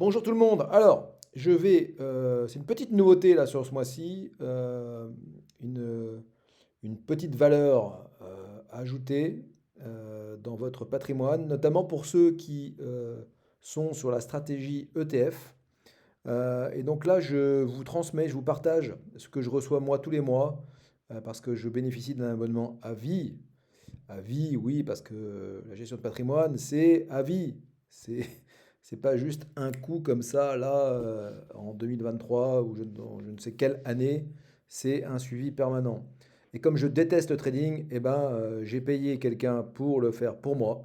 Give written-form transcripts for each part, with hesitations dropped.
Bonjour tout le monde. Alors, c'est une petite nouveauté là sur ce mois-ci, une, une petite valeur ajoutée dans votre patrimoine, notamment pour ceux qui sont sur la stratégie ETF. Et donc là, je vous transmets, je vous partage ce que je reçois moi tous les mois, parce que je bénéficie d'un abonnement à vie. À vie, oui, parce que la gestion de patrimoine, c'est à vie. C'est, c'est pas juste un coup comme ça, là, en 2023 ou je ne sais quelle année. C'est un suivi permanent. Et comme je déteste le trading, eh ben, j'ai payé quelqu'un pour le faire pour moi.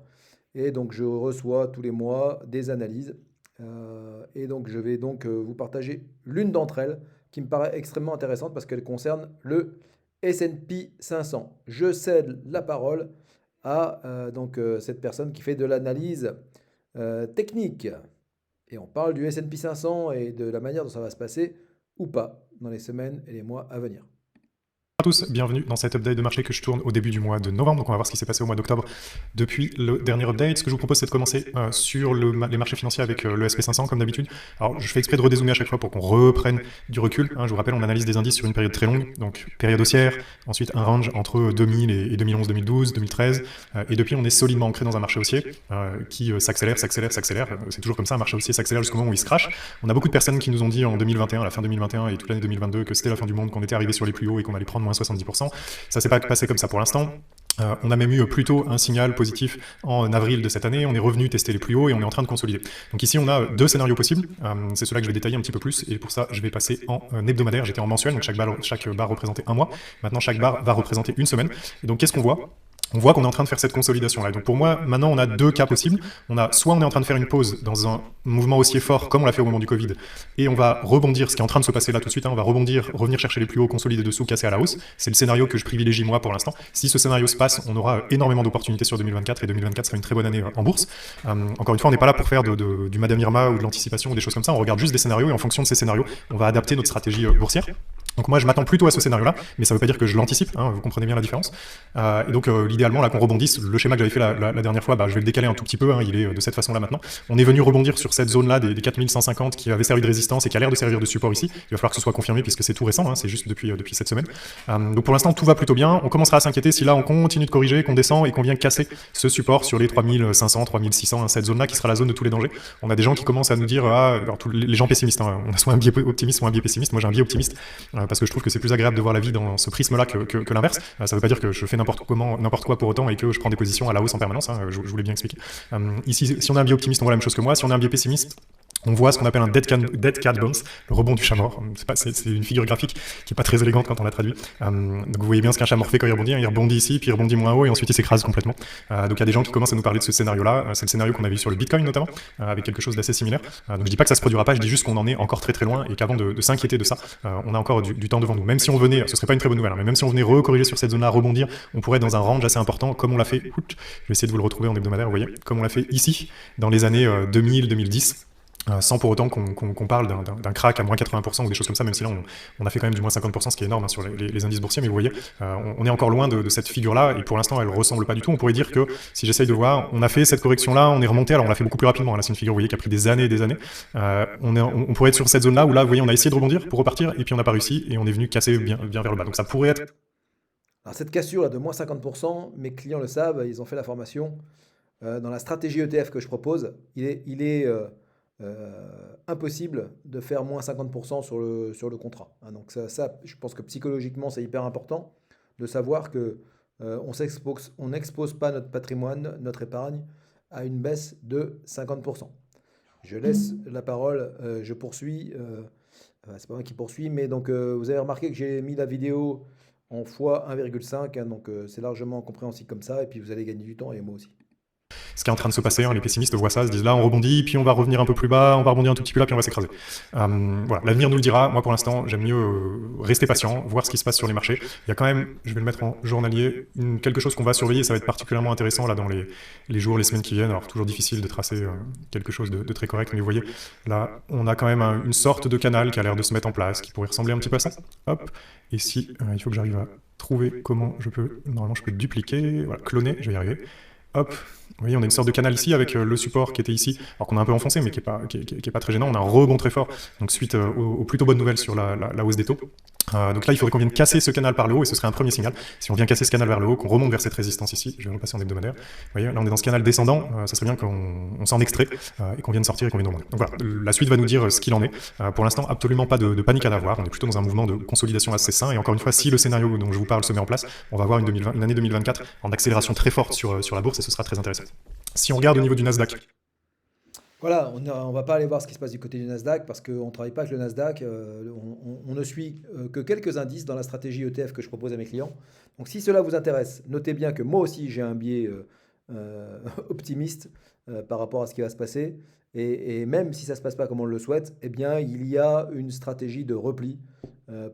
Et donc, je reçois tous les mois des analyses. Et donc, je vais donc vous partager l'une d'entre elles qui me paraît extrêmement intéressante parce qu'elle concerne le S&P 500. Je cède la parole à cette personne qui fait de l'analyse technique. Et on parle du S&P 500 et de la manière dont ça va se passer ou pas dans les semaines et les mois à venir. Bonjour à tous, bienvenue dans cet update de marché que je tourne au début du mois de novembre. Donc on va voir ce qui s'est passé au mois d'octobre depuis le dernier update. Ce que je vous propose, c'est de commencer sur les marchés financiers avec le SP500 comme d'habitude. Alors je fais exprès de redézoomer à chaque fois pour qu'on reprenne du recul. Je vous rappelle, on analyse des indices sur une période très longue, donc période haussière, ensuite un range entre 2000 et 2011, 2012, 2013. Et depuis, on est solidement ancré dans un marché haussier qui s'accélère. C'est toujours comme ça, un marché haussier s'accélère jusqu'au moment où il se crache. On a beaucoup de personnes qui nous ont dit en 2021, à la fin 2021 et toute l'année 2022 que c'était la fin du monde, qu'on était arrivé sur les plus hauts et qu'on allait prendre moins 70%. Ça s'est pas passé comme ça pour l'instant. On a même eu plutôt un signal positif en avril de cette année. On est revenu tester les plus hauts et on est en train de consolider. Donc ici, on a deux scénarios possibles. C'est cela que je vais détailler un petit peu plus. Et pour ça, je vais passer en hebdomadaire. J'étais en mensuel, donc chaque barre représentait un mois. Maintenant, chaque barre va représenter une semaine. Et donc, qu'est-ce qu'on voit ? On voit qu'on est en train de faire cette consolidation-là. Donc pour moi, maintenant, on a deux cas possibles. Soit on est en train de faire une pause dans un mouvement haussier fort, comme on l'a fait au moment du Covid, et on va rebondir, ce qui est en train de se passer là tout de suite, on va rebondir, revenir chercher les plus hauts, consolider dessous, casser à la hausse. C'est le scénario que je privilégie moi pour l'instant. Si ce scénario se passe, on aura énormément d'opportunités sur 2024, et 2024 sera une très bonne année en bourse. Encore une fois, on n'est pas là pour faire du Madame Irma ou de l'anticipation ou des choses comme ça. On regarde juste des scénarios, et en fonction de ces scénarios, on va adapter notre stratégie boursière. Donc moi je m'attends plutôt à ce scénario-là, mais ça ne veut pas dire que je l'anticipe, vous comprenez bien la différence. Et donc l'idéalement là qu'on rebondisse, le schéma que j'avais fait la dernière fois, je vais le décaler un tout petit peu, il est de cette façon-là maintenant. On est venu rebondir sur cette zone-là des 4150 qui avait servi de résistance et qui a l'air de servir de support ici. Il va falloir que ce soit confirmé puisque c'est tout récent, c'est juste depuis cette semaine. Donc pour l'instant tout va plutôt bien, on commencera à s'inquiéter si là on continue de corriger, qu'on descend et qu'on vient casser ce support sur les 3500, 3600, cette zone-là qui sera la zone de tous les dangers. On a des gens qui commencent à nous dire, alors les gens pessimistes, on a soit un biais optimiste, soit un biais pessimiste. Moi j'ai un biais optimiste parce que je trouve que c'est plus agréable de voir la vie dans ce prisme-là que l'inverse. Ça ne veut pas dire que je fais n'importe quoi pour autant et que je prends des positions à la hausse en permanence, je vous l'ai bien expliqué. Ici, si on a un biais optimiste, on voit la même chose que moi. Si on a un biais pessimiste, on voit ce qu'on appelle un dead cat bounce, le rebond du chat mort. C'est une figure graphique qui n'est pas très élégante quand on la traduit. Donc vous voyez bien ce qu'un chat mort fait quand il rebondit ici, puis il rebondit moins haut et ensuite il s'écrase complètement. Donc il y a des gens qui commencent à nous parler de ce scénario-là. C'est le scénario qu'on a vu sur le Bitcoin notamment, avec quelque chose d'assez similaire. Donc je dis pas que ça se produira pas, je dis juste qu'on en est encore très très loin et qu'avant de s'inquiéter de ça, on a encore du temps devant nous. Même si on venait, ce serait pas une très bonne nouvelle, mais même si on venait recorriger sur cette zone-là, rebondir, on pourrait être dans un range assez important, comme on l'a fait. Je vais essayer de vous le retrouver en hebdomadaire, vous voyez, comme on l'a fait ici dans les années 2000-2010. Sans pour autant qu'on parle d'un crack à moins 80% ou des choses comme ça, même si là on a fait quand même du moins 50%, ce qui est énorme sur les indices boursiers, mais vous voyez, on est encore loin de cette figure-là, et pour l'instant elle ressemble pas du tout. On pourrait dire que, si j'essaye de voir, on a fait cette correction-là, on est remonté, alors on l'a fait beaucoup plus rapidement, là c'est une figure, vous voyez, qui a pris des années et des années. On pourrait être sur cette zone-là, où là, vous voyez, on a essayé de rebondir pour repartir, et puis on n'a pas réussi, et on est venu casser bien vers le bas. Donc ça pourrait être... Alors cette cassure là de moins 50%, mes clients le savent, ils ont fait la formation. Dans la stratégie ETF que je propose, il est impossible de faire moins 50% sur le contrat. Donc ça, je pense que psychologiquement, c'est hyper important de savoir que on n'expose pas notre patrimoine, notre épargne, à une baisse de 50%. Je laisse la parole, je poursuis. C'est pas moi qui poursuis, mais donc vous avez remarqué que j'ai mis la vidéo en fois 1,5, donc c'est largement compréhensible comme ça, et puis vous allez gagner du temps, et moi aussi. Ce qui est en train de se passer, les pessimistes voient ça, se disent là on rebondit, puis on va revenir un peu plus bas, on va rebondir un tout petit peu là, puis on va s'écraser. Voilà, l'avenir nous le dira. Moi pour l'instant, j'aime mieux rester patient, voir ce qui se passe sur les marchés. Il y a quand même, je vais le mettre en journalier, quelque chose qu'on va surveiller, ça va être particulièrement intéressant là dans les jours, les semaines qui viennent. Alors toujours difficile de tracer quelque chose de très correct, mais vous voyez, là on a quand même une sorte de canal qui a l'air de se mettre en place, qui pourrait ressembler un petit peu à ça. Hop, et si, il faut que j'arrive à trouver comment normalement je peux dupliquer, voilà, cloner, je vais y arriver. Hop, Vous voyez, on a une sorte de canal ici avec le support qui était ici, alors qu'on a un peu enfoncé, mais qui est pas très gênant. On a un rebond très fort, donc suite aux plutôt bonnes nouvelles sur la hausse des taux. Donc là, il faudrait qu'on vienne casser ce canal par le haut, et ce serait un premier signal. Si on vient casser ce canal vers le haut, qu'on remonte vers cette résistance ici, je vais repasser en hebdomadaire. Vous voyez, là, on est dans ce canal descendant, ça serait bien qu'on s'en extrait, et qu'on vienne sortir et qu'on vienne remonter. Donc voilà, la suite va nous dire ce qu'il en est. Pour l'instant, absolument pas de panique à avoir, on est plutôt dans un mouvement de consolidation assez sain, et encore une fois, si le scénario dont je vous parle se met en place, on va avoir une année 2024 en accélération très forte sur la bourse, et ce sera très intéressant. Si on regarde au niveau du Nasdaq, Voilà, on va pas aller voir ce qui se passe du côté du Nasdaq parce qu'on ne travaille pas avec le Nasdaq. On ne suit que quelques indices dans la stratégie ETF que je propose à mes clients. Donc si cela vous intéresse, notez bien que moi aussi j'ai un biais optimiste par rapport à ce qui va se passer. Et même si ça ne se passe pas comme on le souhaite, eh bien il y a une stratégie de repli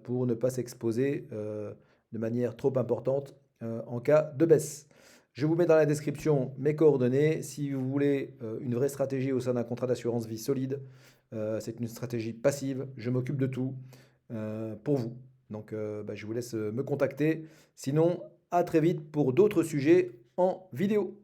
pour ne pas s'exposer de manière trop importante en cas de baisse. Je vous mets dans la description mes coordonnées. Si vous voulez une vraie stratégie au sein d'un contrat d'assurance vie solide, c'est une stratégie passive. Je m'occupe de tout pour vous. Donc je vous laisse me contacter. Sinon, à très vite pour d'autres sujets en vidéo.